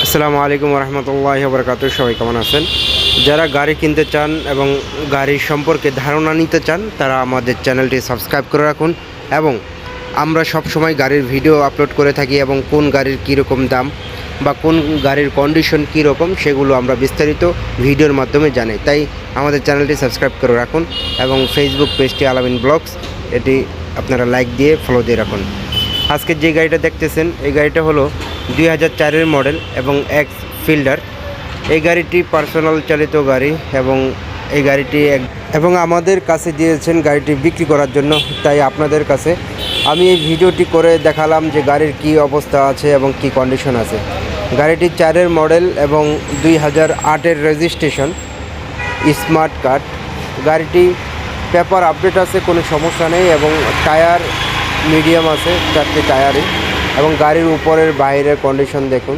আসসালামু আলাইকুম রহমতুল্লাহি ওয়া বারাকাতুহু। সবাই কেমন আছেন? যারা গাড়ি কিনতে চান এবং গাড়ির সম্পর্কে ধারণা নিতে চান তারা আমাদের চ্যানেলটি সাবস্ক্রাইব করে রাখুন। এবং আমরা সব সময় গাড়ির ভিডিও আপলোড করে থাকি এবং কোন গাড়ির কীরকম দাম বা কোন গাড়ির কন্ডিশন কীরকম সেগুলো আমরা বিস্তারিত ভিডিওর মাধ্যমে জানাই। তাই আমাদের চ্যানেলটি সাবস্ক্রাইব করে রাখুন এবং ফেসবুক পেজটি আলামিন ব্লগস এটি আপনারা লাইক দিয়ে ফলো দিয়ে রাখুন। আজকে যে গাড়িটা দেখতেছেন এই গাড়িটা হলো 2004-এর মডেল এবং এক্স ফিল্ডার। এই গাড়িটি পার্সোনাল চালিত গাড়ি এবং এই গাড়িটি এবং আমাদের কাছে দিয়েছেন গাড়িটি বিক্রি করার জন্য। তাই আপনাদের কাছে আমি এই ভিডিওটি করে দেখালাম যে গাড়ির কি অবস্থা আছে এবং কি কন্ডিশন আছে। গাড়িটি 4-এর মডেল এবং 2008-এর রেজিস্ট্রেশন, স্মার্ট কার্ড। গাড়িটি পেপার আপডেট আছে, কোনো সমস্যা নেই এবং টায়ার মিডিয়াম আছে, 4টি টায়ারে। এবং গাড়ির উপরের বাইরের কন্ডিশন দেখুন।